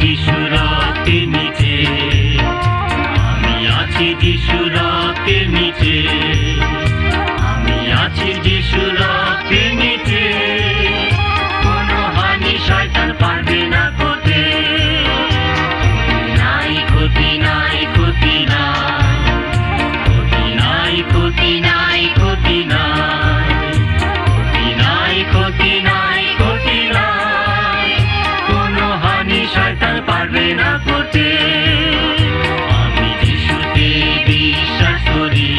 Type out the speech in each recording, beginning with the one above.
যিশু রক্তের নিচে, আমি আছি যিশু রক্তের নিচে, আমি আছি যিশু রক্তের নিচে। কোনো হানি শয়তান পারবে না করতে, নাই ক্ষতি নাই ক্ষতি নাই, ক্ষতি নাই ক্ষতি নাই ক্ষতি নাই, ক্ষতি নাই ক্ষতি নাই ক্ষতি নাই, কোনো হানি শয়তান পারবে না করতে। আমি যিশুতে বিশ্বাস করি,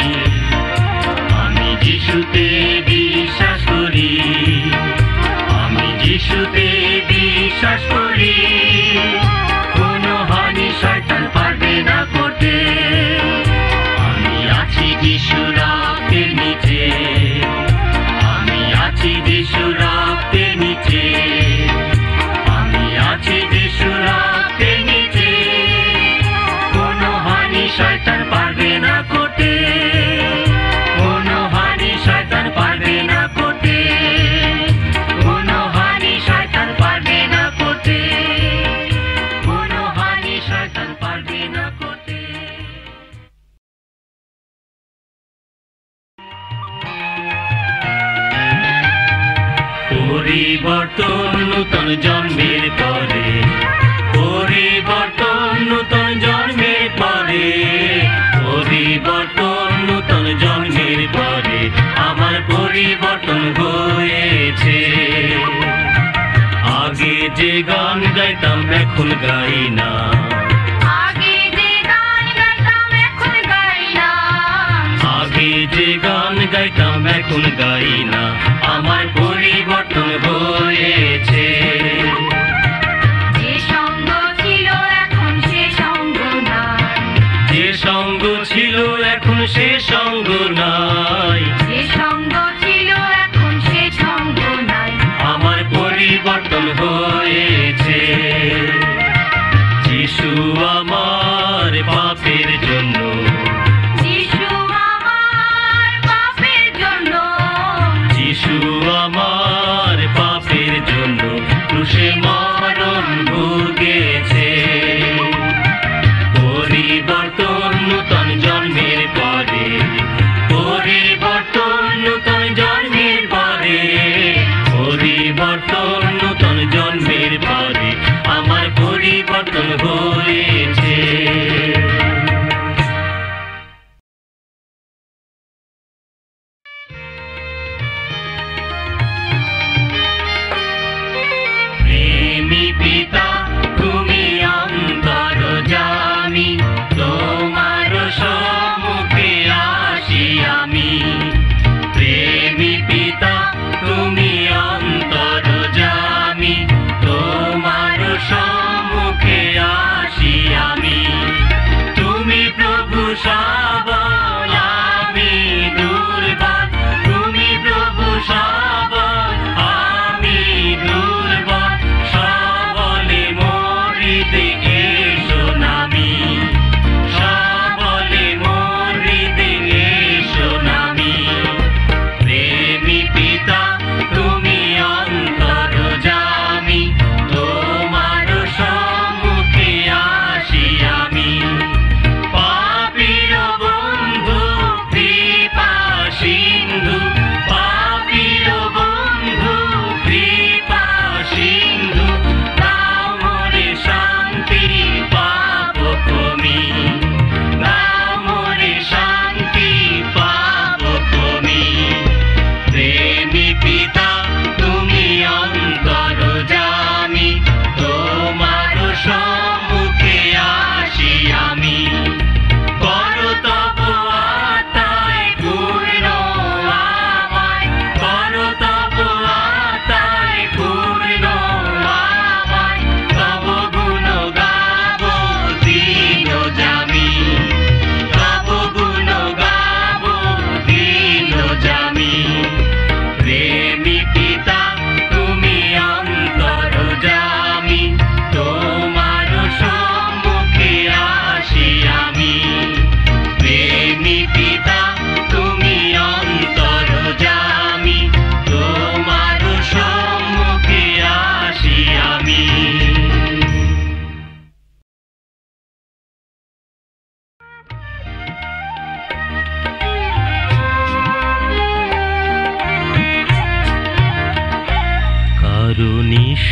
আমি যিশুতে বিশ্বাস করি, আমি যিশুতে বিশ্বাস করি, কোনো হানি শয়তান পারবে না করতে। আমি আছি যিশু রক্তের নিচে, আমি আছি যিশু রক্তের নিচে, আমি আছি যিশু রক্তের নিচে, কোনো হানি শয়তান পারবে না করতে, কোনো হানি শয়তান পারবে না করতে, কোনো হানি শয়তান পারবে না করতে, কোনো হানি শয়তান পারবে না করতে। পরিবর্তন নূতন জন্মের পরে, পরিবর্তন নূতন জন্মের পরে, পরিবর্তন নূতন জন্মের পরে, আমার পরিবর্তন হয়েছে। আগে যে গান গাইতাম এখন গাই না, আগে যে গান গাইতাম এখন গাই না, আগে যে গান গাইতাম এখন গাই না, আমার পরিবর্তন হয়েছে। যে সঙ্গ ছিল এখন সে সঙ্গ নাই, যে সঙ্গ ছিল এখন সে সঙ্গ নাই, যে সঙ্গ ছিল এখন সে সঙ্গ নাই, আমার পরিবর্তন হয়েছে। যিশু আমার পাপের জন্য, যিশু আমার পাপের জন্য, যিশু আমার পাপের জন্য ক্রুশে মরণ ভুগেছে। পরিবর্তন নূতন জন্মের পরে, পরিবর্তন নূতন জন্মের পরে, পরিবর্তন নূতন জন্মের পরে, আমার পরিবর্তন হয়েছে। প্রেমী পিতা তুমি অন্তর্যামী, তোমার সম্মুখে আসি আমি। প্রেমী পিতা তুমি অন্তর্যামী, তোমার সম্মুখে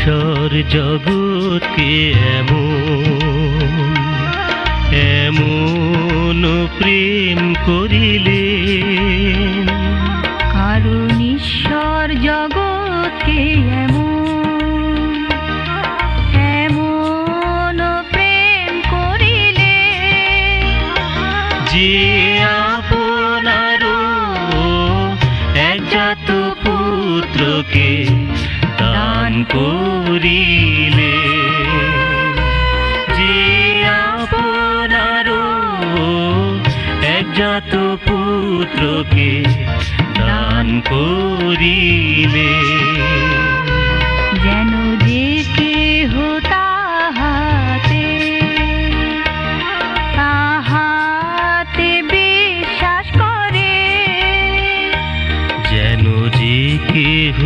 ঈশ্বর জগৎকে এমন প্রেম করিলেন। কারণ ঈশ্বর জগৎকে এমন প্রেম করিলে, যে আপনারও একজাত পুত্রকে দান করিলে, যে আপনারও একজাত পুত্রকে দান করিলে। যেন যে কেহ তাহাতে বিশ্বাস করে, যেন যে কেহ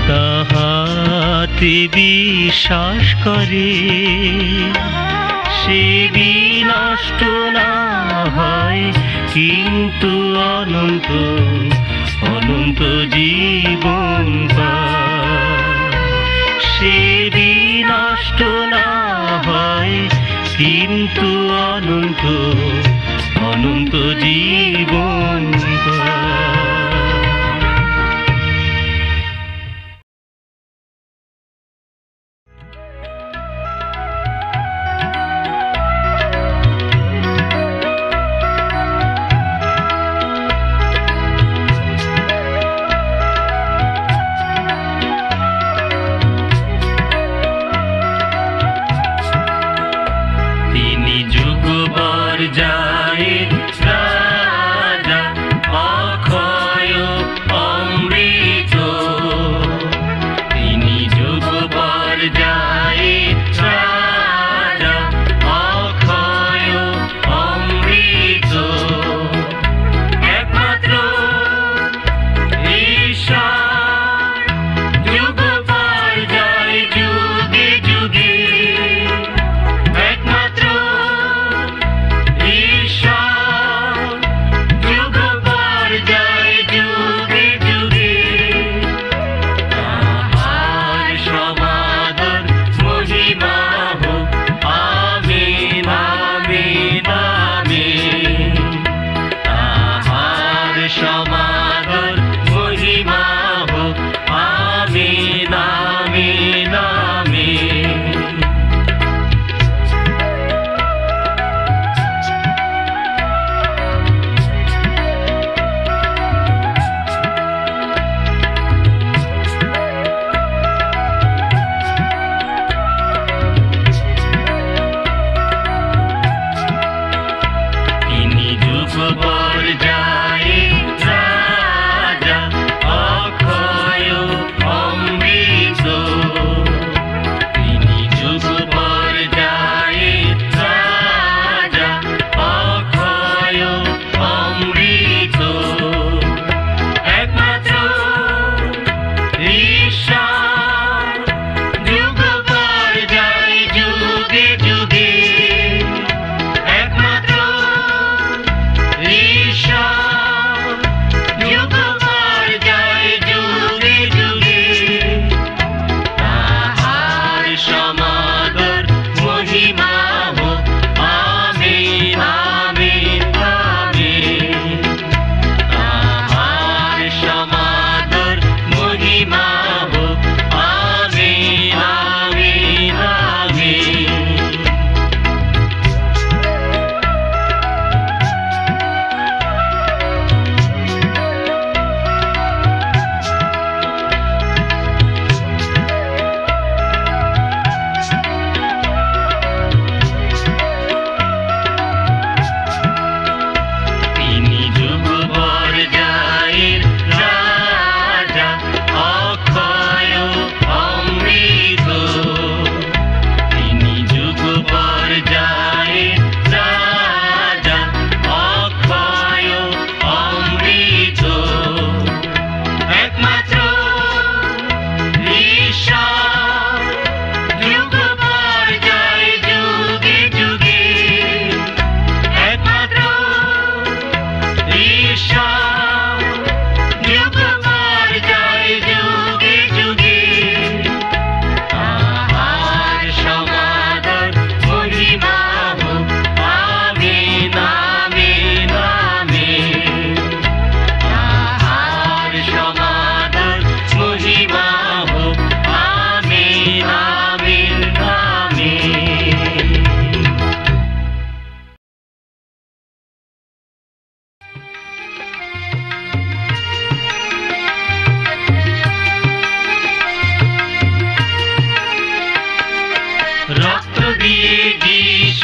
তাহাতে বিশ্বাস করে, সে বিনষ্ট না হয় কিন্তু অনন্ত জীবন পায়। সে বিনষ্ট না হয় কিন্তু অনন্ত জীবন পায়।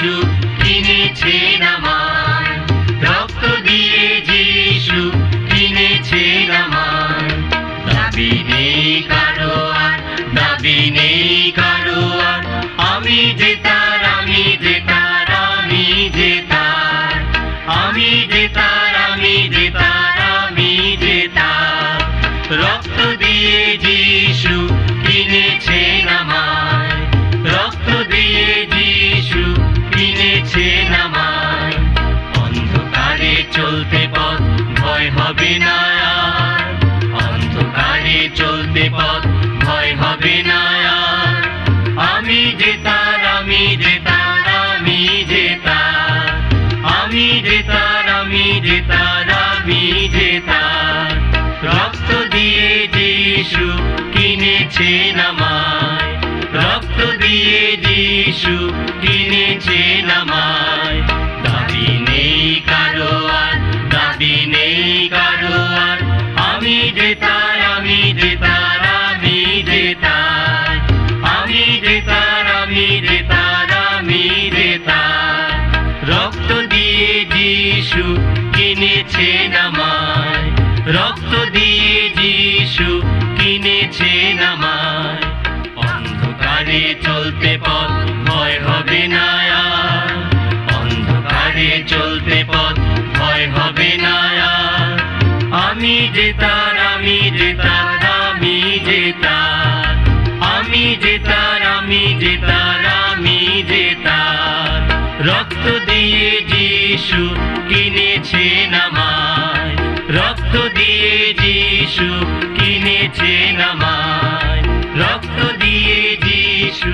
যিশু কিনেছেন আমায়, রক্ত দিয়ে যিশু কিনেছেন আমায়। দাবি নেই কারো আর, দাবি নেই কারো আর, আমি যে তার, আমি যে তার, আমি যে তার, আমি যে তার, আমি যে তার, আমি যে তার। রক্ত দিয়ে যিশু কিনেছেন আমায়, রক্ত দিয়ে যিশু কিনেছেন আমায়। অন্ধকারে চলতে পথ ভয় হবে না আর, অন্ধকারে চলতে পথ ভয় হবে না আর। আমি যে তার, আমি যে তার, আমি যে তার, আমি যে তার, আমি যে তার, আমি যে তার। রক্ত দিয়ে যিশু কিনেছেন আমায়, রক্ত দিয়ে যিশু কিনেছেন আমায়। দাবি নেই কারো আর, দাবি নেই কারো আর, আমি যে তার, আমি যে তার, আমি যে তার, আমি যে তার, আমি যে তার, আমি যে তার। রক্ত দিয়ে যিশু কিনেছেন আমায়, রক্ত দিয়ে যিশু কিনেছেন আমায়। অন্ধকারে চলতে পথ ভয় হবে না আর, অন্ধকারে চলতে পথ ভয় হবে না আর। আমি যে তার, আমি যে তার, আমি যে তার, আমি যে তার, আমি যে তার, আমি যে তার। রক্ত দিয়ে যিশু কিনেছেন আমায়, রক্ত দিয়ে যিশু কিনেছেন আমায়, রক্ত দিয়ে যিশু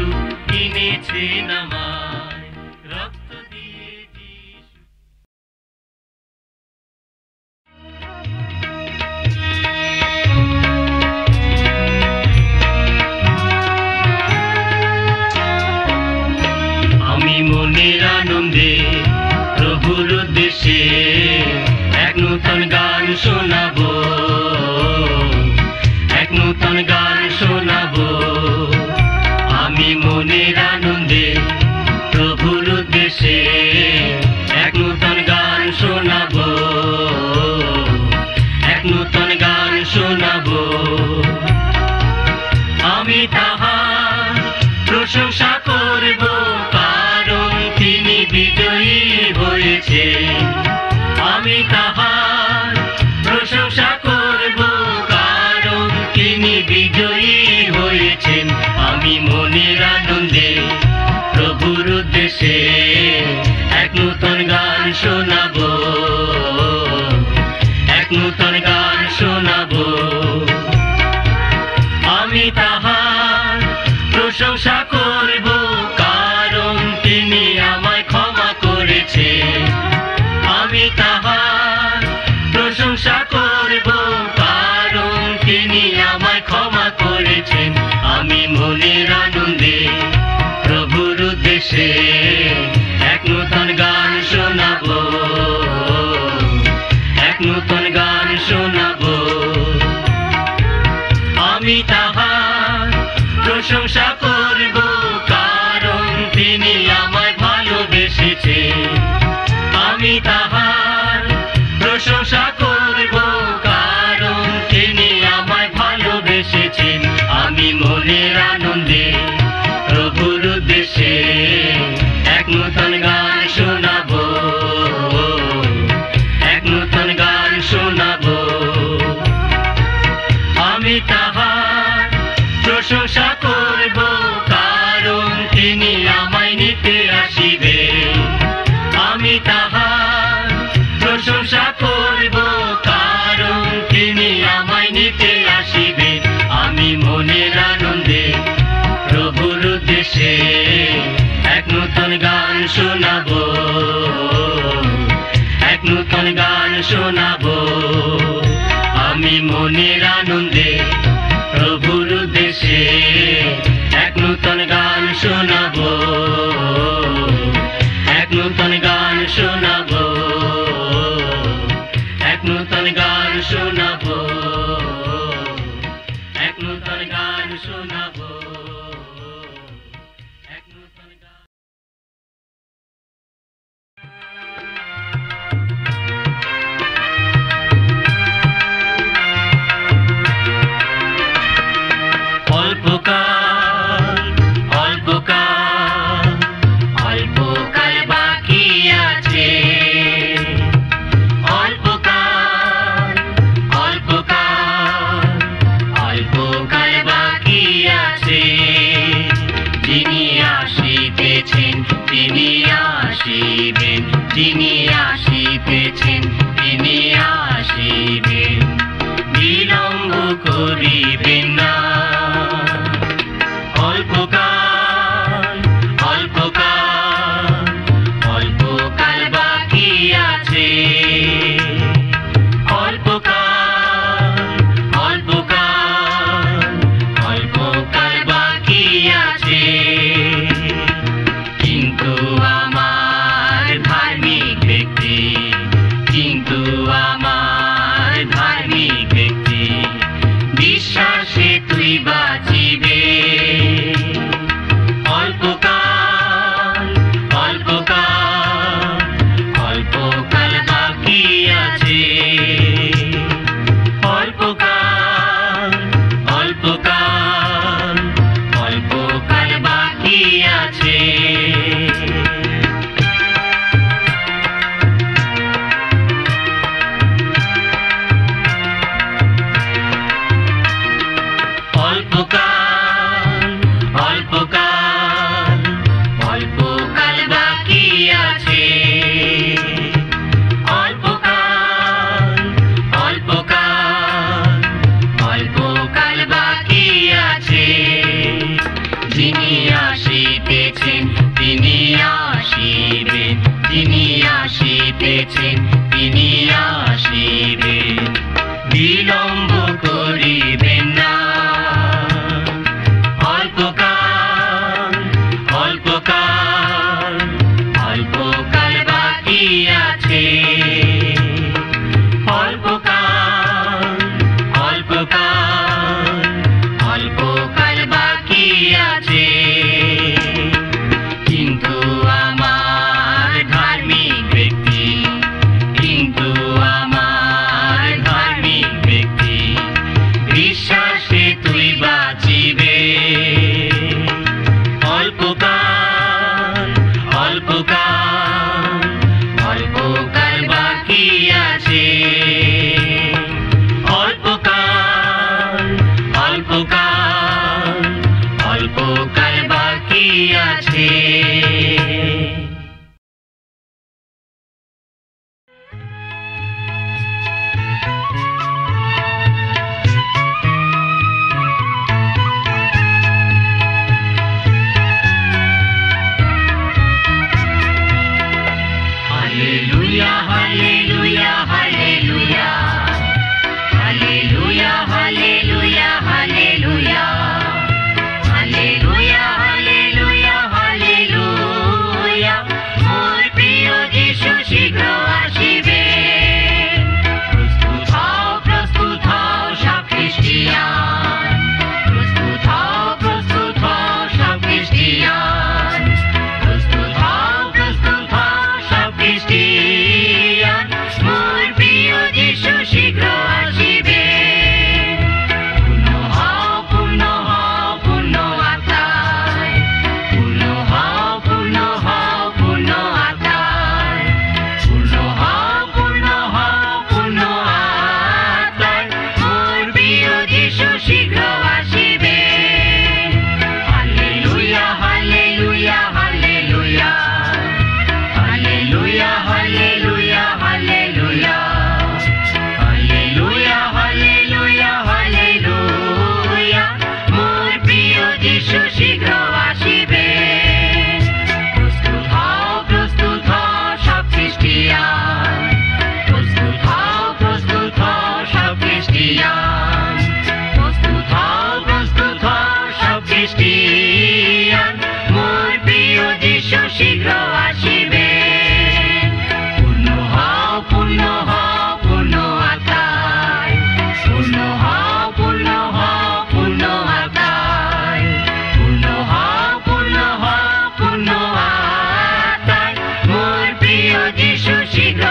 কিনেছেন আমায়, রক্ত দিয়ে যিশু। আমি মনের আনন্দে প্রভুর উদ্দেশ্যে এক নূতন গান শোনাবো, এক নূতন গান শোনাবো। আমি মনের আনন্দে প্রভুর উদ্দেশ্যে এক নূতন গান শোনাবো, এক নূতন গান শোনাবো। আমি তাহার প্রশংসা করব, কারণ তিনি বিজয়ী হয়েছে। আমি তাহার প্রশংসা করব, কারণ তিনি বিজয়ী হয়েছেন। আমি মনের আনন্দে প্রভুর উদ্দেশ্যে এক নূতন গান শোনাবো, এক নূতন গান শোনাবো। আমি তাহার প্রশংসা করব, কারণ তিনি আমায় ক্ষমা করেছে। আমি তাহার প্রশংসা করব, কারণ তিনি আমায় ক্ষমা করেছেন। আমি মনের আনন্দে প্রভুর উদ্দেশ্যে এক নূতন গান শোনাবো, এক নূতন গান শোনাবো। আমি তাহার প্রশংসা করব, কারণ তিনি আমায় ভালোবেসেছে। আমি তাহার প্রশংসা করব, কারণ তিনি আমায় ভালোবেসেছেন। আমি মনের আনন্দে প্রভুর উদ্দেশ্যে এক নূতন গান শোনাবো, এক নূতন গান শোনাবো। আমি তাহার প্রশংসা করব, কারণ তিনি আমায় নিতে আসিবে। আমি তাহার প্রশংসা করব, কারণ তিনি আমায় নিতে আসিবে। আমি মনের আনন্দে প্রভুর উদ্দেশ্যে এক নূতন গান শোনাবো, এক নূতন গান শোনাবো। আমি মনের আনন্দে প্রভুর উদ্দেশ্যে এক নূতন গান শোনাবো, এক নূতন গান শোনাবো, এক নূতন গান শোনাবো, এক নূতন গান শোনাবো। করিবেন না। অল্পকাল অল্পকাল অল্পকাল বাকি আছে। অল্পকাল অল্পকাল অল্পকাল বাকি আছে। কিন্তু আমার ধার্মিক ব্যক্তি, কিন্তু আমার ধার্মিক ব্যক্তি বিশ্বাসে তুই বাঁচিবে। অল্পকাল অল্পকাল অল্পকাল বাকি আছে। অল্পকাল অল্পকাল অল্পকাল বাকি আছে। অল্পকাল অল্পকাল অল্পকাল বাকি আছে। অল্পকাল অল্পকাল অল্পকাল বাকি আছে। যিনি আসিতেছেন তিনি আসিবেন, যিনি আসিতেছেন তিনি আসিবেন, বিলম্ব করিবেন না। অল্পকাল অল্পকাল অল্পকাল বাকি আছে। অল্পকাল অল্পকাল অল্পকাল বাকি আছে। কিন্তু আমার ধার্মিক ব্যক্তি, কিন্তু আমার ধার্মিক ব্যক্তি বিশ্বাসে তুই বাঁচিবে। অল্পকাল অল্পকাল অল্পকাল বাকি আছে। অল্পকাল অল্পকাল অল্পকাল বাকি আছে। Hallelujah, hallelujah, hallelujah. Hallelujah, hallelujah, hallelujah. Hallelujah, hallelujah, hallelujah. মোর প্রিয় যিশু শীঘ্র আসিবে। প্রস্তুত হও সব খ্রিস্টিয়ান। প্রস্তুত হও সব খ্রিস্টিয়ান। প্রস্তুত হও সব খ্রিস্টিয়ান। মোর প্রিয় যিশু শীঘ্র আসিবে। পূর্ণ হও পূর্ণ আত্মায়। পূর্ণ হও পূর্ণ আত্মায়। পূর্ণ হও পূর্ণ আত্মায়। মোর প্রিয় যিশু শীঘ্র আসিবে। Hallelujah hallelujah hallelujah. Hallelujah, hallelujah, hallelujah. Hallelujah, hallelujah, hallelujah. মোর প্রিয় যিশু শীঘ্র আসিবে। প্রস্তুত হও সব খ্রিস্টিয়ান। প্রস্তুত হও সব খ্রিস্টিয়ান। প্রস্তুত হও সব খ্রিস্টিয়ান। মোর প্রিয় যিশু শীঘ্র আসিবে। পূর্ণ হও আত্মায়। পূর্ণ হও আত্মায়। পূর্ণ হও আত্মায়। মোর প্রিয় যিশু শীঘ্র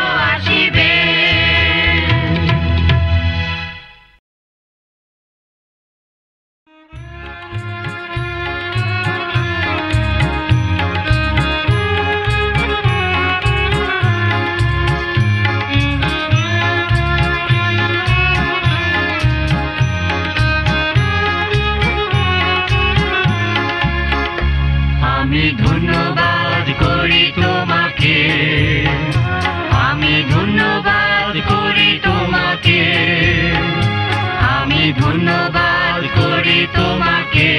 তোমাকে,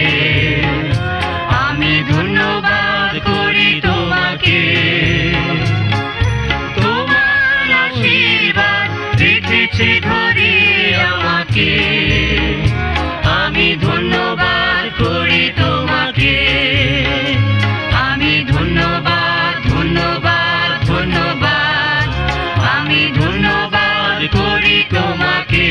আমি ধন্যবাদ করি তোমাকে। তোমার আশীর্বাদ রেখেছে ধরে আমাকে, আমি ধন্যবাদ করি তোমাকে। আমি ধন্যবাদ ধন্যবাদ ধন্যবাদ, আমি ধন্যবাদ করি তোমাকে।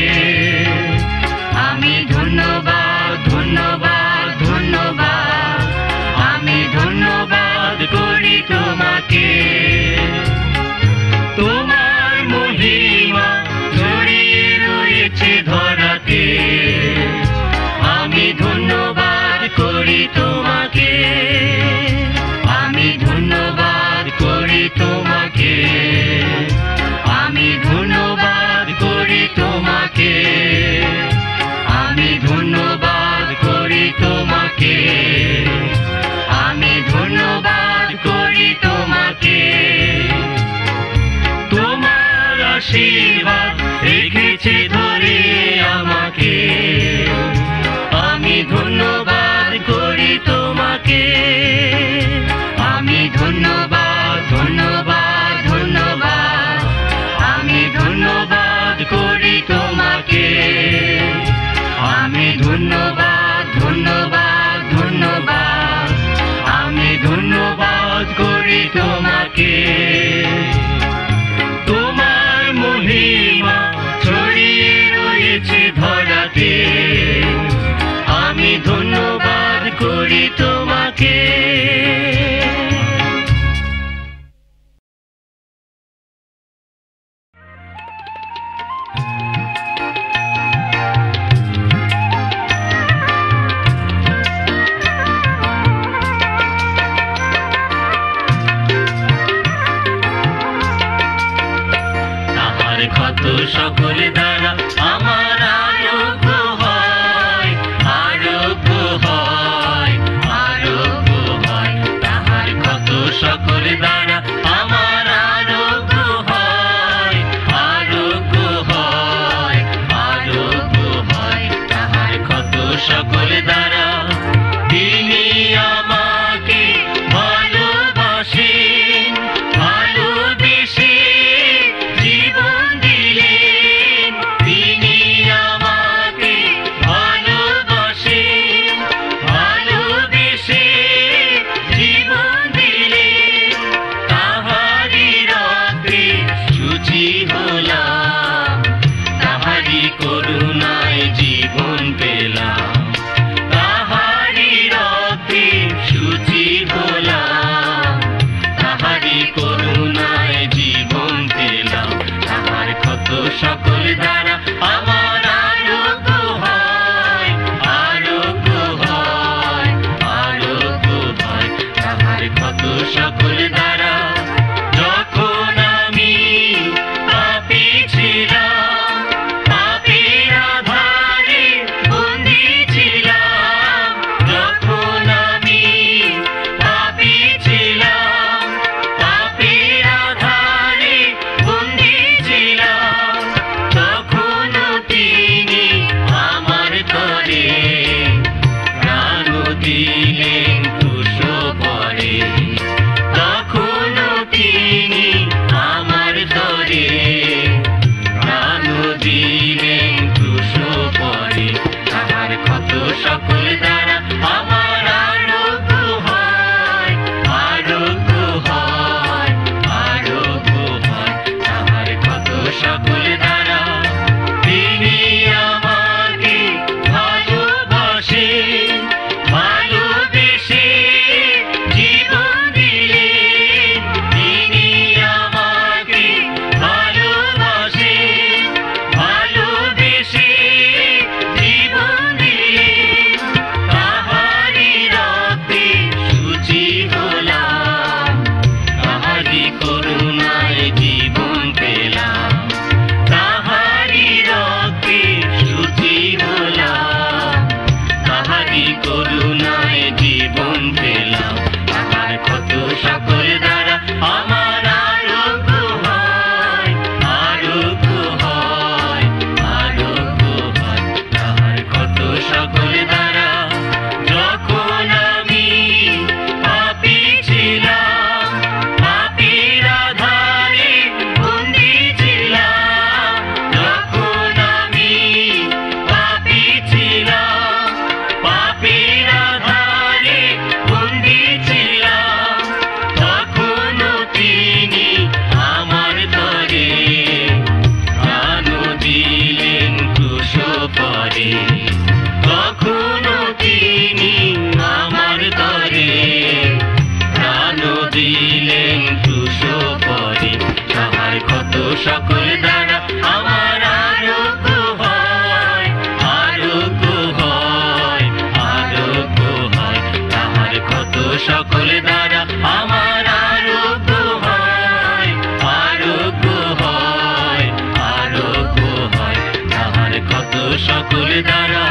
আমি ধন্যবাদ ধন্যবাদ ধন্যবাদ, আমি ধন্যবাদ করি তোমাকে। তোমার মহিমা ছড়িয়ে রয়েছে ধরাতে, আমি ধন্যবাদ করি তোমাকে। আমি ধন্যবাদ করি তোমাকে, আমি ধন্যবাদ করি তোমাকে। আমি ধন্যবাদ করি তোমাকে, আমি ধন্যবাদ করি তোমাকে। তোমার আশীর্বাদ রেখেছে ধরে আমাকে, আমি ধন্যবাদ করি তোমাকে। আমি ধন্যবাদ ধন্যবাদ ধন্যবাদ, আমি ধন্যবাদ করি তোমাকে। আমি ধন্যবাদ ধন্যবাদ ধন্যবাদ, আমি ধন্যবাদ করি তোমাকে। তোমার মহিমা ছড়িয়ে রয়েছে ধরাতে, আমি ধন্যবাদ করি তোমাকে। তাহার ক্ষত সকল দ্বারা আমার আরোগ্য হয়, আরোগ্য হয়, আরোগ্য হয়। তাহার ক্ষত সকল দ্বারা আমার আরোগ্য হয়, আরোগ্য হয়, আরোগ্য হয়। তাহার ক্ষত সকল দ্বারা তিনি আমাকে ভালোবাসেন, ভালোবেসে জীবন দিলেন। তিনি আমাকে ভালোবাসেন, ভালোবেসে জীবন দিলেন। তাহারি রক্তে শুচি হলাম, তাহারি করুণায় জীবন পেলাম। করে। কখনো তিনি আমার তরে প্রাণ দিলেন ক্রুশ পরে। তাহার ক্ষত সকল দ্বারা আমার আরোগ্য হয়, আরোগ্য হয়, আরোগ্য হয়। তাহার ক্ষত সকল দ্বারা আমার আরোগ্য হয়, আরোগ্য হয়, আরোগ্য হয়। তাহার ক্ষত সকল দ্বারা।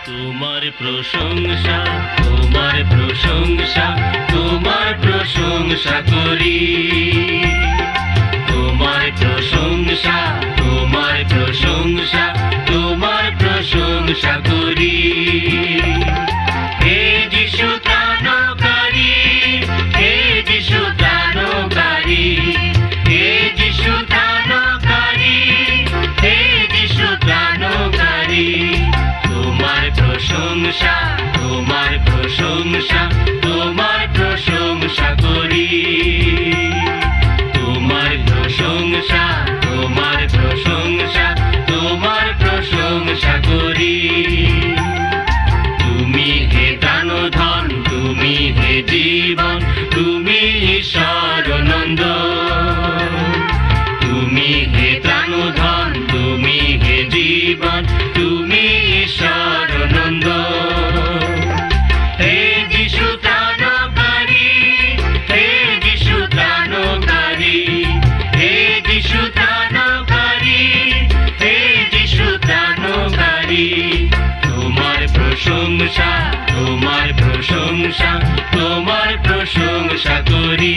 তোমার প্রশংসা, তোমার প্রশংসা, তোমার প্রশংসা করি। তোমার প্রশংসা, তোমার প্রশংসা, তোমার প্রশংসা করি। হে যিশু ত্রাণকারী, হে যিশু ত্রাণকারী, হে যিশু ত্রাণকারী, হে যিশু ত্রাণকারী। তোমার প্রশংসা, তোমার প্রশংসা, তোমার প্রশংসা করি। তোমার প্রশংসা, তোমার প্রশংসা, তোমার প্রশংসা করি। তুমি হে দানধন, তুমি হে জীবন, তুমি ঈশ্বরানন্দ। তুমি হে দানধন, তুমি হে জীবন, তুমি ঈশ্বরানন্দ। হে যিশু ত্রাণকারী, হে যিশু ত্রাণকারী, হে যিশু ত্রাণকারী, হে যিশু ত্রাণকারী। তোমার প্রশংসা, তোমার প্রশংসা, তোমার প্রশংসা করি।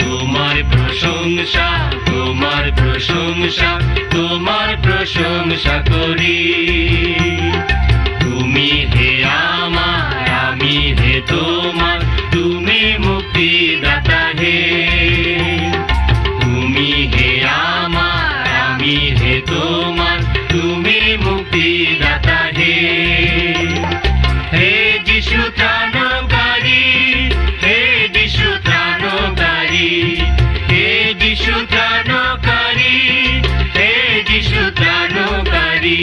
তোমার প্রশংসা, তোমার প্রশংসা, তোমার প্রশংসা করি। তুমি হে আমার, আমি হে তোমার, তুমি মুক্তিদাতা হে। তুমি হে আমার, আমি হে তোমার, তুমি মুক্তিদাতা হে। হে যিশু ত্রাণকারী, হে যিশু ত্রাণকারী, হে যিশু ত্রাণকারী, হে যিশু ত্রাণকারী।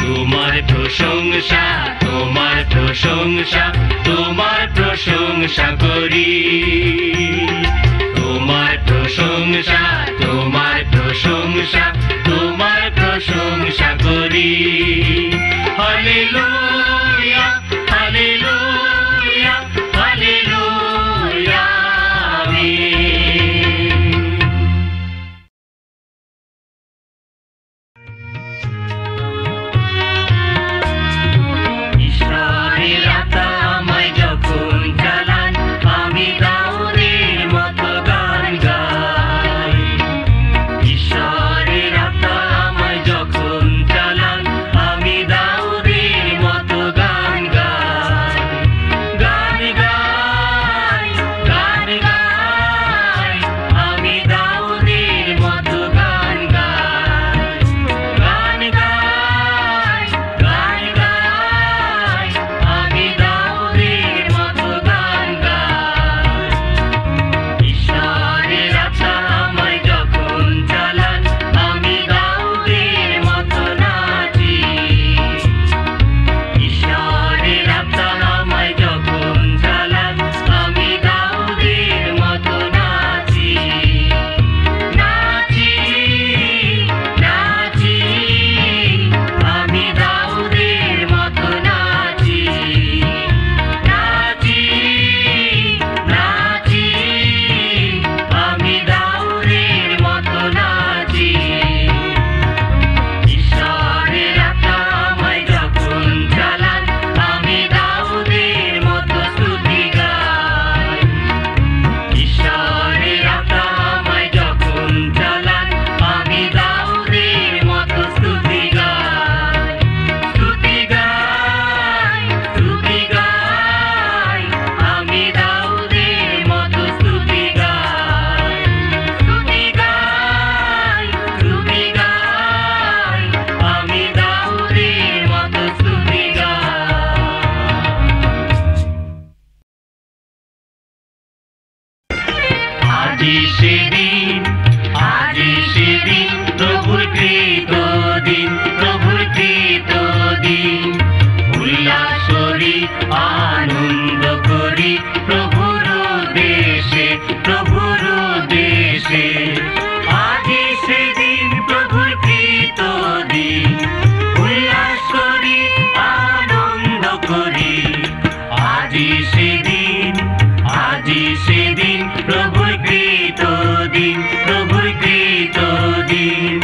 তোমার প্রশংসা, তোমার প্রশংসা, তোমার প্রশংসা করি। তোমার প্রশংসা, তোমার প্রশংসা, তোমার প্রশংসা করি। হালেলুয়া, হালেলুয়া, হালেলুয়া, আমিন। ঈশ্বরের আত্মা আমায় যখন চালান, আমি দাউদের আজি সেদিন, আজি সেদিন প্রভুর কৃত দিন, প্রভুর কৃত দিন। উল্লাস করি, আনন্দ করি প্রভুর দেশে, প্রভুর দেশে। আজি সেদিন প্রভুর কৃত দিন, উল্লাস করি, আনন্দ করি। আজি সেদিন, আজি সেদিন প্রভুর কৃত দিন, প্রভুর কৃত দিন।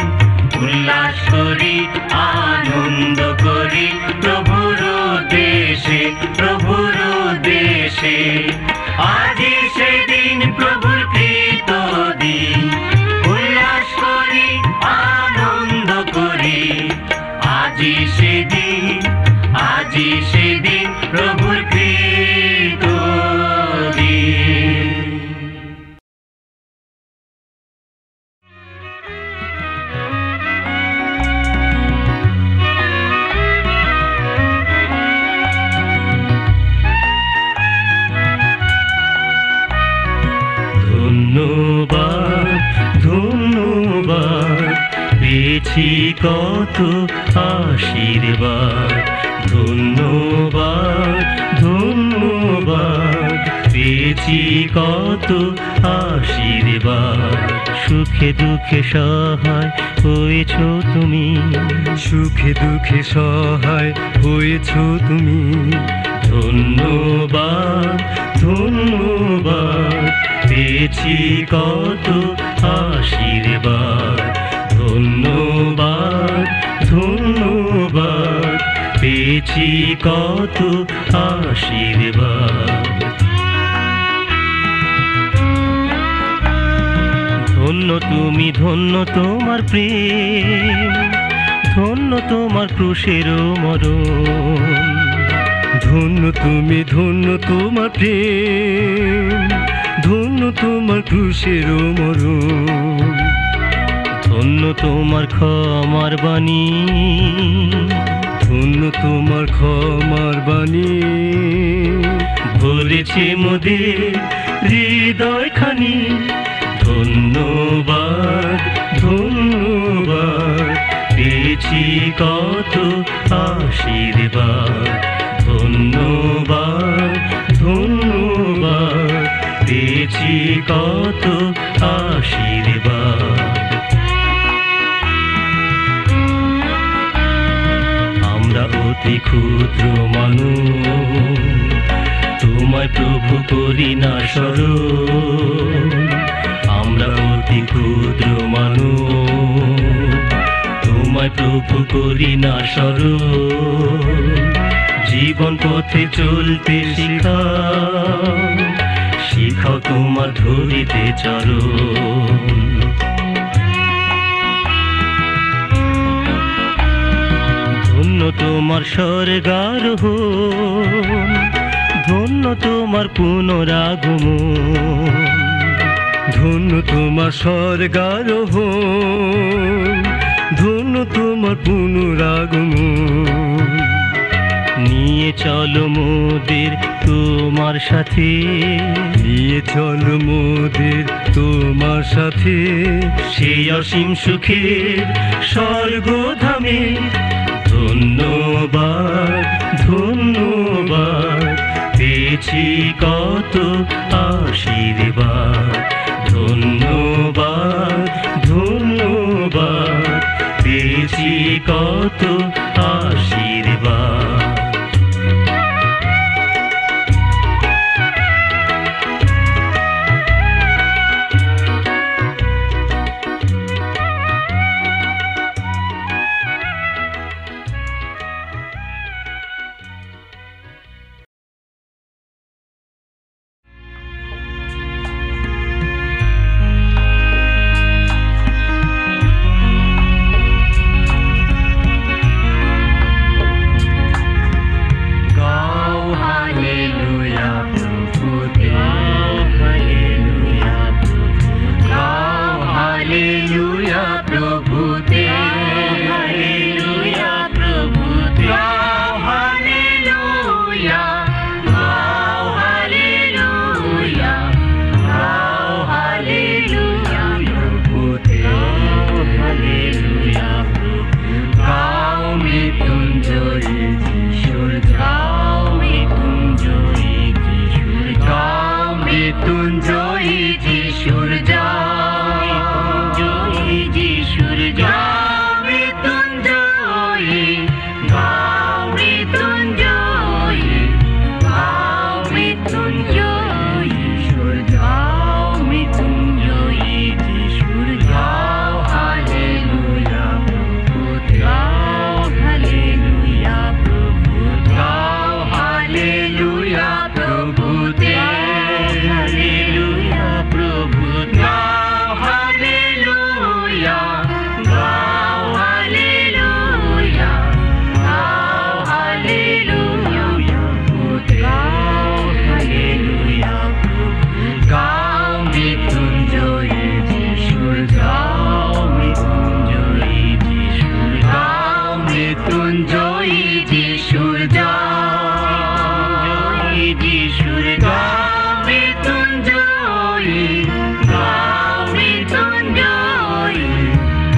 উল্লাস করি, আনন্দ করি প্রভুর দেশে, প্রভুর দেশে। আজি সেদিন প্রভুর কৃত দিন, উল্লাস করি, আনন্দ করি। আজি সেদিন, আজি সেদিন প্রভুর কৃত দিন। ধন্যবাদ, ধন্যবাদ, পেয়েছি কত আশীর্বাদ। ধন্যবাদ, ধন্যবাদ, পেয়েছি কত আশীর্বাদ। সুখে দুঃখে সহায় হয়েছ তুমি, সুখে দুঃখে সহায় হয়েছ তুমি। ধন্যবাদ, ধন্যবাদ, পেয়েছি কত আশীর্বাদ। ধন্যবাদ, ধন্যবাদ, পেয়েছি কত আশীর্বাদ। ধন্য তুমি, ধন্য তোমার প্রেম, ধন্য তোমার ক্রুশের মরণ। ধন্য তুমি, ধন্য তোমার প্রেম, ধন্য তোমার ক্রুশের মরণ। ধন্য তোমার ক্ষমার বাণী, ধন্য তোমার ক্ষমার বাণী। বলেছে মোদের হৃদয়খানি। ধন্যবাদ, ধন্যবাদ, পেয়েছি কত আশীর্বাদ। ধন্যবাদ, ধন্যবাদ, পেয়েছি কত আশীর্বাদ। আমরা অতি ক্ষুদ্র মানুষ, তোমায় প্রভু করি না স্মরণ। আমরা অতি ক্ষুদ্র মানুষ, তোমায় প্রভু করি না স্মরণ। জীবন পথে চলতে শিখাও, শিখাও তোমার ধরিতে চরণ। ধন্য তোমার স্বর্গারোহণ, ধন্য তোমার পুনরাগমন। ধন্য তোমার স্বর্গারোহণ, ধন্য তোমার পুনরাগমন। নিয়ে চলো মোদের তোমার সাথে, নিয়ে চলো মোদের তোমার সাথে। সেই অসীম সুখের স্বর্গধামে। ধন্যবাদ, ধন্যবাদ, পেয়েছি কত আশীর্বাদ। ধন্যবাদ, ধন্যবাদ, পেয়েছি কত আশীর্বাদ। জয়ী যিশুর জয়, জয়ী যিশুর জয়, মৃত্যুঞ্জয়ী গাও, মৃত্যুঞ্জয়ী গাও, মৃত্যুঞ্জয়ী যিশুর গাও, মৃত্যুঞ্জয়ী যিশুর গাও, হালেলুয়া প্রভু গাও, হালেলুয়া প্রভু গাও, হালেলুয়া প্রভু হালেলুয়া প্রভু গাও, হালেলুয়া গাও, হালেলুয়া গাও, হালেলুয়া প্রভু গাও, হালেলুয়া প্রভু গাও, মৃত্যুঞ্জয়ী যিশুর গাও, মৃত্যুঞ্জয়ী যিশুর গাও, মৃত্যুঞ্জয়ী যিশুর জয়, যিশুর গাও, মৃত্যুঞ্জয়ী গাও, মৃত্যুঞ্জয়ী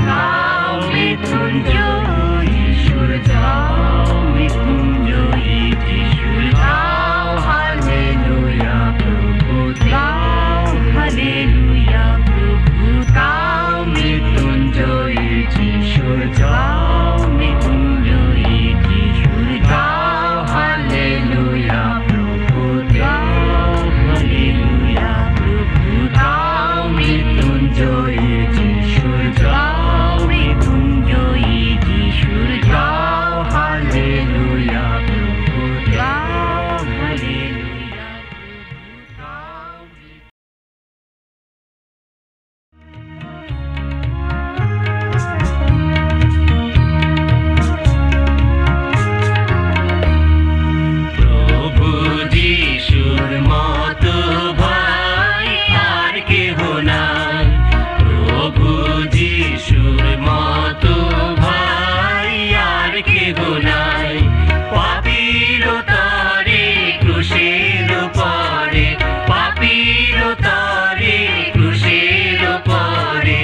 গাও, মৃত্যুঞ্জয়ী যিশুর গাও, মৃত্যুঞ্জয়ী যিশুর গাও, হালেলুয়া প্রভু গাও, হালেলুয়া প্রভু গাও, মৃত্যুঞ্জয়ী যিশুর গাও, মৃত্যুঞ্জয়ী যিশুর গাও, হালেলুয়া প্রভু গাও, হালেলুয়া প্রভু গাও, মৃত্যুঞ্জয়ী যিশুর গাও, মৃত্যুঞ্জয়ী যিশুর গাও, হালেলুয়া প্রভু গাও, হালেলুয়া প্রভু গাও। প্রভু যিশুর মতো ভাই আর কেহ নাই, প্রভু যিশুর মতো ভাই আর কেহ নাই। পাপীর তরে ক্রুশের পরে, পাপীর তরে ক্রুশের পরে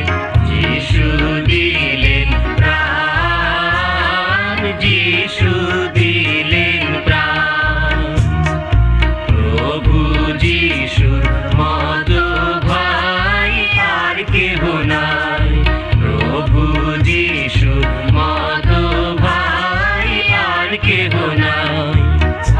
যিশু দিলেন প্রাণ, যিশু দিলেন প্রাণ। প্রভু যিশুর মতো ভাই আর কেহ নাই, প্রভু যিশুর মতো ভাই আর কেহ নাই।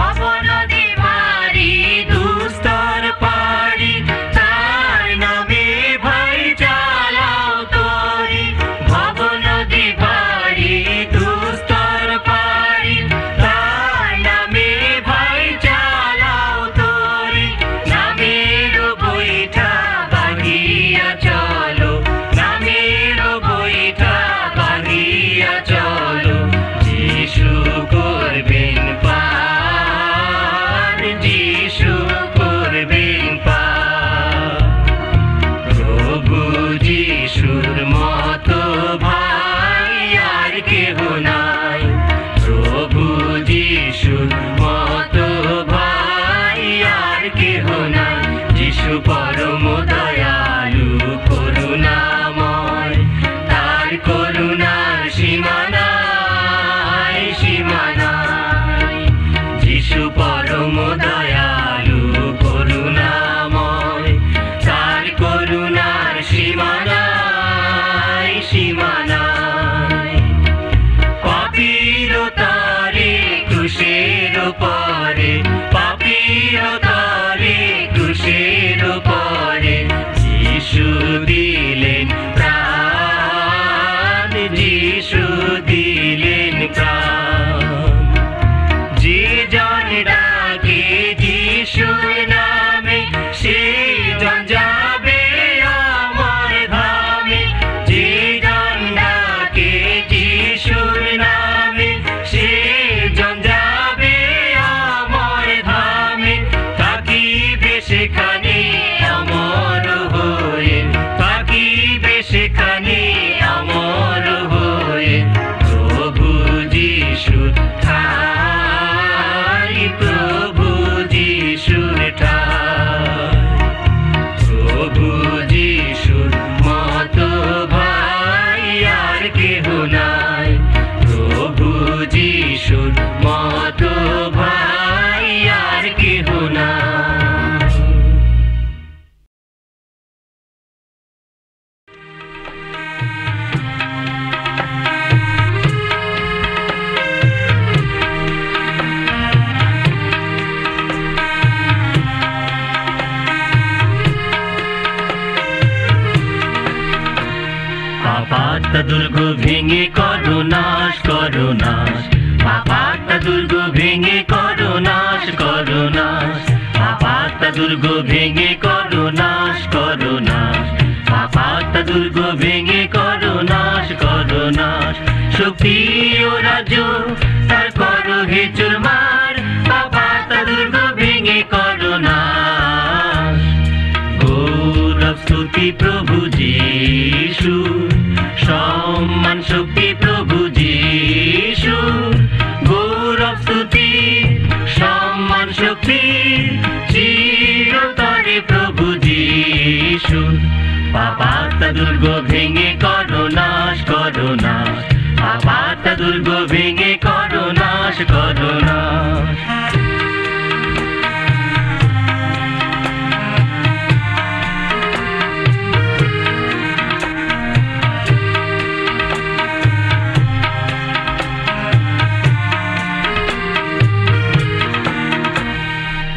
অবনদী ভারী দুস্তর পাড়ি, তার নামে ভাই চালাও তরি। ভবনদী ভারী দুস্তর পাড়ি, তার নামে ভাই চালাও তরি। নামের বইটা বাঁধিয়া চলো, নামের বইটা বাঁধিয়া চলো, যিশু করবেন পার, যিশু করবেন পার। প্রভু যিশুর মতো ভাই আর কেহ নাই, প্রভু যিশুর মতো ভাই আর কেহ নাই। যিশু পরম দয়ালু করুণাময়, তার করুণার সীমা নাই, সীমা নাই। যিশু পরম দয়ালু করুণাময়, তার করুণার সীমা নাই, সীমা নাই। পাপীর তরে ক্রুশের পরে, পাপীর তরে ক্রুশের পরে যিশু দিলেন প্রাণ, যিশু দিলেন প্রাণ। যে জন ডাকে যিশুর নামে, সেই জন যাবে অমর ধামে। যে জন ডাকে যিশুর নামে, সেই জন যাবে অমর ধামে। পাপাত্তা দুর্গ ভেঙে করো নাশ করো নাশ পাপাত্তা দুর্গ ভেঙে করো নাশ করো নাশ পাপাত্তা দুর্গ ভেঙে করো নাশ করো নাশ পাপাত্তা দুর্গ ভেঙে করো নাশ করো নাশ শক্তি ও রাজ্য তার করো হে চুরমার পাপাত্তা দুর্গ ভেঙে করো নাশ গৌরব স্তুতি প্রভু যীশু সম্মান শক্তি প্রভু যীশু গৌরব স্তুতি সম্মান শক্তি চিরতরে প্রভু যীশু পাপাত্তা দুর্গ ভেঙে করো নাশ করো নাশ পাপাত্তা দুর্গ ভেঙে করো নাশ করো নাশ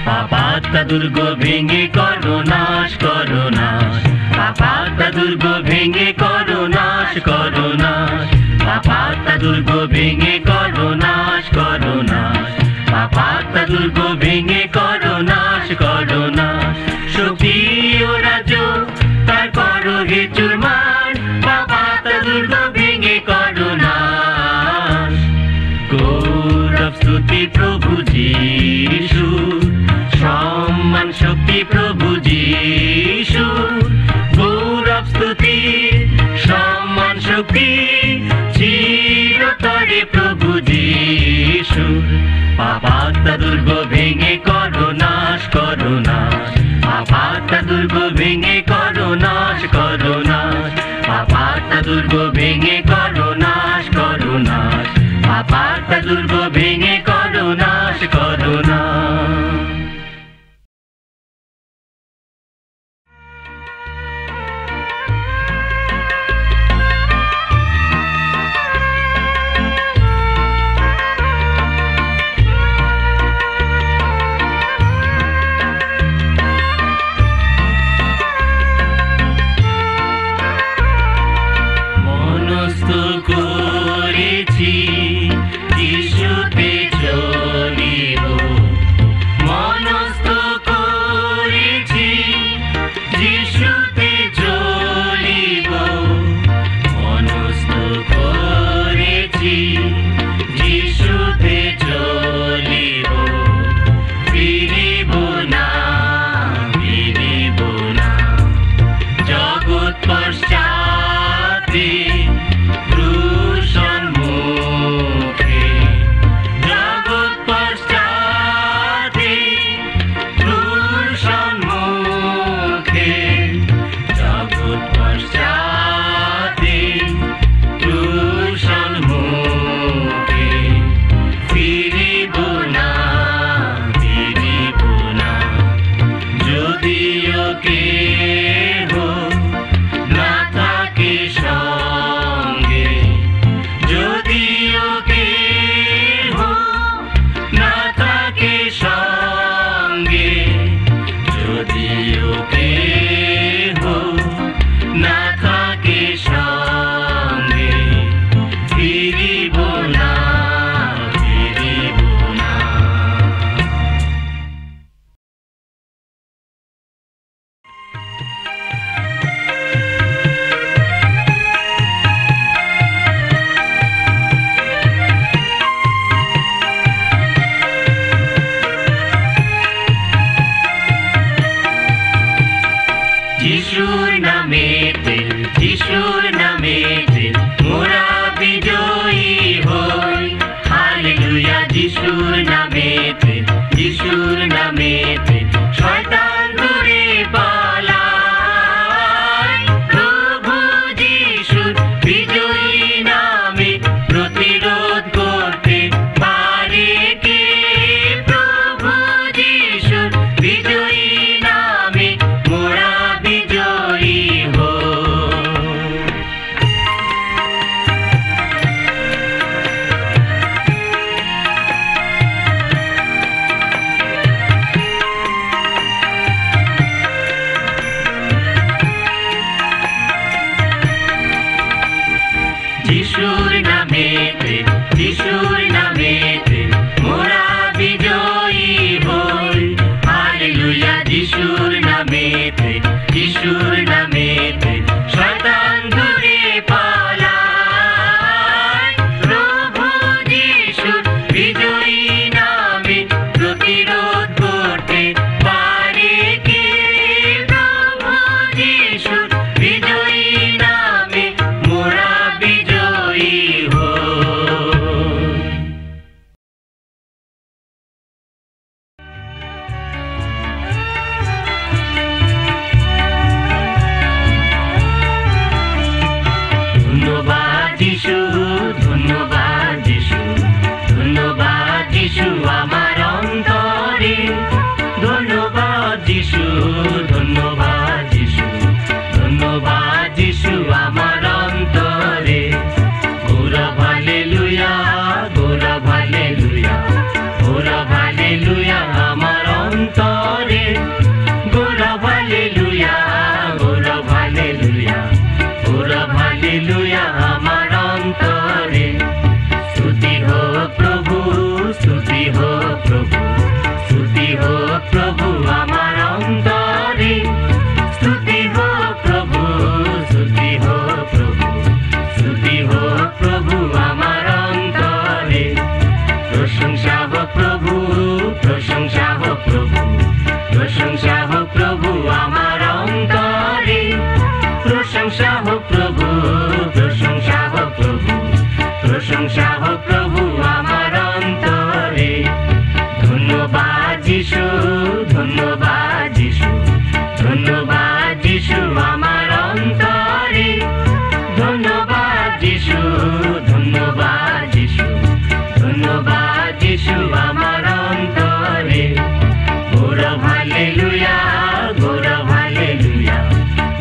পাপাত্তা দুর্গ ভেঙে করো নাশ করো নাশ পাপাত্তা দুর্গ ভেঙে করো নাশ করো নাশ পাপাত্তা দুর্গ ভেঙে করো নাশ করো নাশ পাপাত্তা দুর্গ ভেঙে করো নাশ করো নাশ শক্তি ও রাজ্য তার করো হে চুরমার পাপাত্তা দুর্গ ভেঙে করো নাশ গৌরব স্তুতি প্রভু যীশু সম্মান শক্তি প্রভু যীশু গৌরব স্তুতি সম্মান শক্তি চিরতরে প্রভু যীশু পাপাত্তা দুর্গ ভেঙে করো নাশ করো নাশ পাপাত্তা দুর্গ ভেঙে করো নাশ করো নাশ পাপাত্তা দুর্গ ভেঙে করো নাশ করো নাশ পাপাত্তা দুর্গ ভেঙে করো নাশ করো নাশ যিশুর নামেতে মোরা বিজয়ী হই হালেলুয়া যিশুর নামেতে শয়তান দূরে পালায় প্রভু যিশুর বিজয়ী নামে প্রতিরোধ করতে পারে কে প্রভু যিশুর বিজয়ী নামে মোরা বিজয়ী হই যিশুর নামেতে মোরা বিজয়ী হই। হালেলুয়া যিশুর নামেতে, যিশুর নামেতে শয়তান দূরে পালায়। প্রভু যিশুর বিজয়ী নামে প্রতিরোধ করতে পারে কে? প্রভু যিশুর বিজয়ী নামে মোরা বিজয়ী হই। ধন্যবাদ যিশু, ধন্যবাদ যিশু, ধন্যবাদ যিশু আমার অন্তরে। ধন্যবাদ যিশু, ধন্যবাদ যিশু, ধন্যবাদ যিশু আমার অন্তরে। গৌরব হালেলুয়া, গৌরব হালেলুয়া, গৌরব হালেলুয়া আমার অন্তরে। গৌরব হালেলুয়া, গৌরব হালেলুয়া, গৌরব হালেলুয়া আমার অন্তরে। স্তুতি হোক প্রভু, স্তুতি হোক প্রভু, স্তুতি হোক প্রভু আমার অন্তরে। স্তুতি হোক প্রভু, স্তুতি হোক প্রভু, স্তুতি হোক প্রভু আমার অন্তরে। প্রশংসা হোক প্রভু, প্রশংসা হোক প্রভু, প্রশংসা হোক প্রভু আমার অন্তরে। প্রশংসা হোক প্রভু, প্রশংসা হোক প্রভু, প্রশংসা হোক প্রভু আমার অন্তরে। ধন্যবাদ যিশু, ধন্যবাদ যিশু, ধন্যবাদ যিশু আমার অন্তরে। ধন্যবাদ যিশু, ধন্যবাদ যিশু, ধন্যবাদ যিশু আমার অন্তরে। গৌরব হালেলুয়া, গৌরব হালেলুয়া,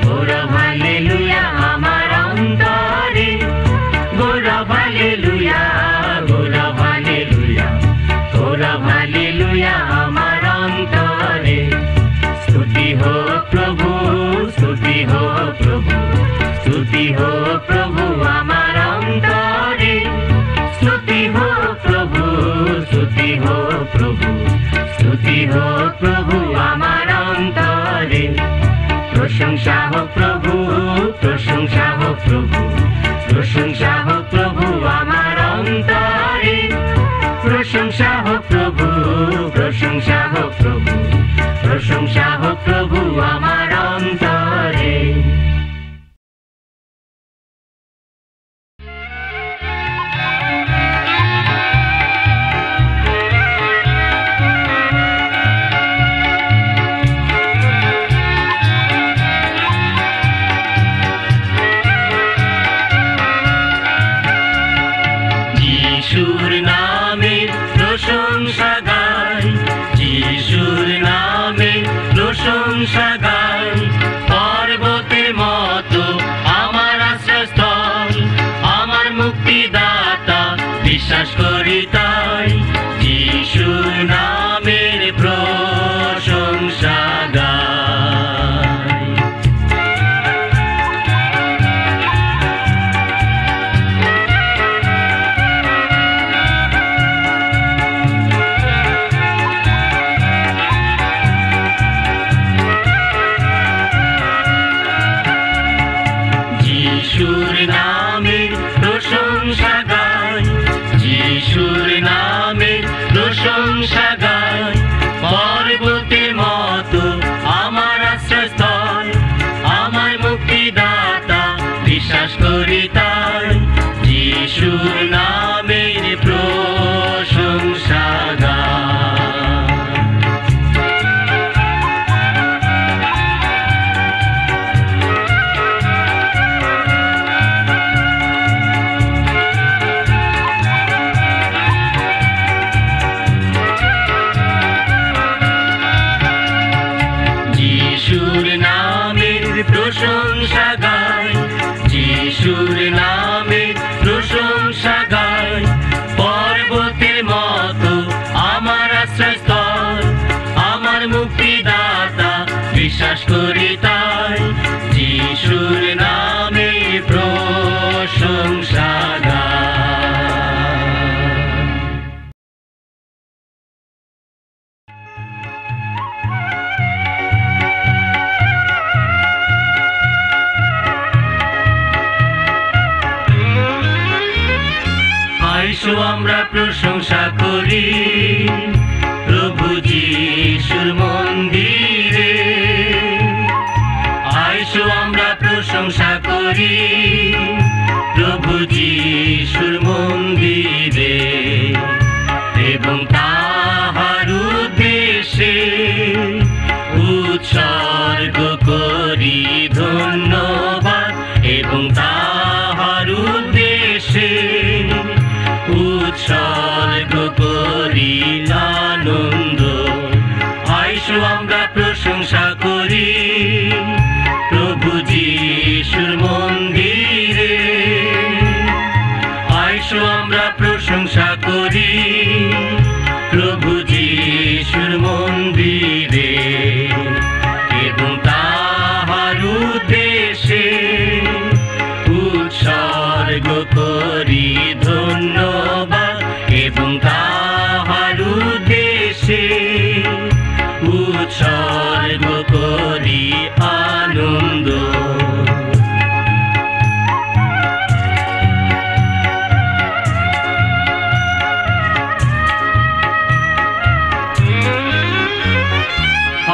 গৌরব হালেলুয়া আমার অন্তরে। গৌরব হালেলুয়া, গৌরব হালেলুয়া, গৌরব হালেলুয়া আমার অন্তরে। স্তুতি হোক প্রভু, স্তুতি হোক প্রভু, স্তুতি হোক প্রভু আমার অন্তরে। স্তুতি হোক প্রভু, স্তুতি হোক প্রভু, স্তুতি হোক প্রভু আমার অন্তরে। প্রশংসা হোক প্রভু, প্রশংসা হোক প্রভু, প্রশংসা হোক প্রভু আমার অন্তরে। প্রশংসা হোক প্রভু, প্রশংসা হোক প্রভু, প্রশংসা হোক প্রভু আমার অন্তরে। যিশুর নামে প্রশংসা গাই, যিশুর নামে প্রশংসা গাই। পর্বতের মতো আমার আশ্রয়স্থল, আমার মুক্তিদাতা বিশ্বাস করি তাই। যিশুর নামের প্রশংসা গাই। যিশুর নামের প্রশংসা গাই, যিশুর নামের প্রশংসা গাই। পর্বতের মতো আমার আশ্রয়স্থল, আমার মুক্তিদাতা বিশ্বাস করি তাই। যিশুর নামের প্রশংসা গাই। যিশুর নামের প্রশংসা গাই, যিশুর নামের প্রশংসা গাই। পর্বতের মতো আমার আশ্রয়স্থল, আমার মুক্তিদাতা বিশ্বাস করি তাই। যিশুর নামের প্রশংসা গাই। আইসো আমরা প্রশংসা করি প্রভু যিশুর মন্দিরে আইসো আমরা প্রশংসা করি প্রভু যিশুর মন্দিরে এবং তাহার উদ্দেশ্যে উৎসর্গ করি ধন্যবাদ এবং তাহার উদ্দেশ্যে উৎসর্গ করি আনন্দ আইসো আমরা প্রশংসা করি প্রভু যিশুর মন্দিরে আইসো আমরা প্রশংসা করি প্রভু যিশুর মন্দিরে এবং তাহার উদ্দেশ্যে উৎসর্গ করি ধন্যবাদ এবং তাহার উদ্দেশ্যে উৎসর্গ করি আনন্দ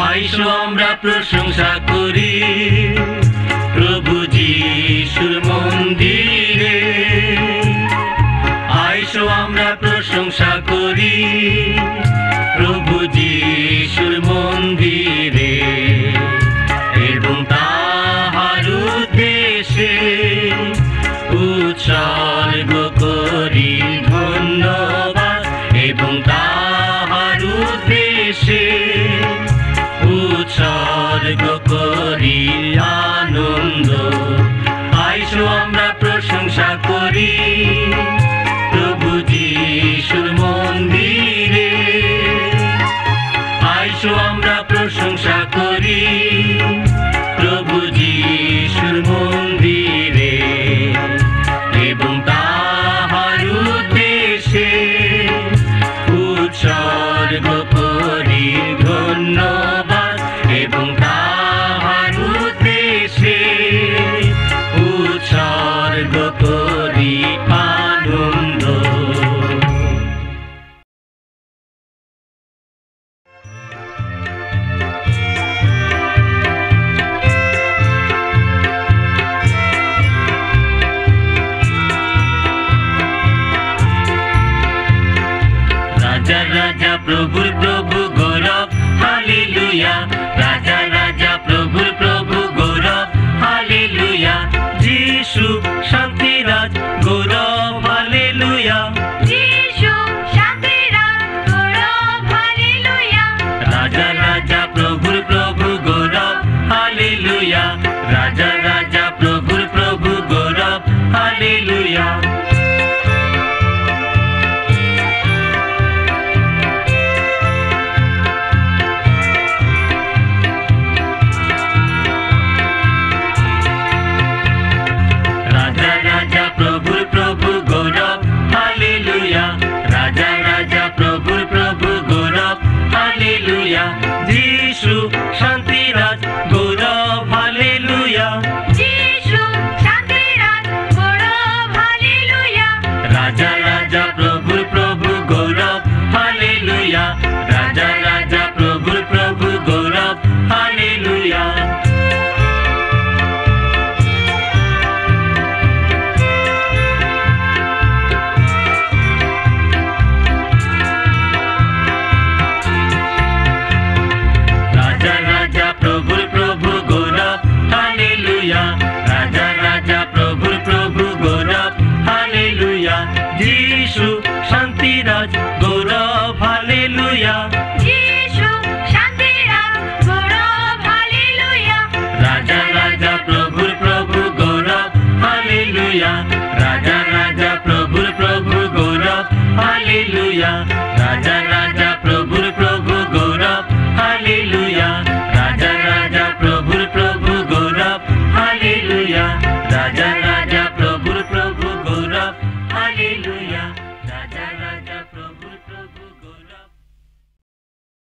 আইসো আমরা প্রশংসা করি প্রভু যিশুর মন্দিরে আইসো আমরা প্রশংসা করি প্রভু যিশুর মন্দিরে এবং তাহার উদ্দেশ্যে উৎসর্গ করি ধন্যবাদ এবং তাহার উদ্দেশ্যে উৎসর্গ করি আনন্দ আইসো আমরা প্রশংসা করি প্রভু যিশুর মন্দিরে আইসো আমরা প্রশংসা করি প্রভু যিশুর মন্দিরে এবং তাহার উদ্দেশ্যে উৎসর্গ করি ধন্যবাদ এবং তাহার উদ্দেশ্যে উৎসর্গ করি আনন্দ রাজা রাজা প্রভুর প্রভু গৌরব হালেলুয়া রাজা রাজা প্রভুর প্রভু গৌরব হালেলুয়া যিশু শান্তিরাজ গৌরব হালেলুয়া যিশু শান্তিরাজ গৌরব হালেলুয়া রাজা রাজা প্রভুর প্রভু গৌরব হালেলুয়া রাজা রাজা প্রভুর প্রভু গৌরব হালেলুয়া রাজা রাজা প্রভুর প্রভু গৌরব হালেলুয়া রাজা রাজা প্রভুর প্রভু গৌরব হালেলুয়া যিশু শান্তিরাজ গৌরব হালেলুয়া যিশু শান্তিরাজ গৌরব হালেলুয়া রাজা রাজা প্রভুর প্রভু গৌরব হালেলুয়া রাজা রাজা প্রভুর প্রভু গৌরব হালেলুয়া রাজা রাজা প্রভুর প্রভু গৌরব হালেলুয়া রাজা রাজা প্রভুর প্রভু গৌরব হালেলুয়া যিশু শান্তিরাজ গৌরব হালেলুয়া যিশু শান্তিরাজ গৌরব হালেলুয়া রাজা রাজা প্রভুর প্রভু গৌরব হালেলুয়া রাজা রাজা প্রভুর প্রভু গৌরব হালেলুয়া রাজা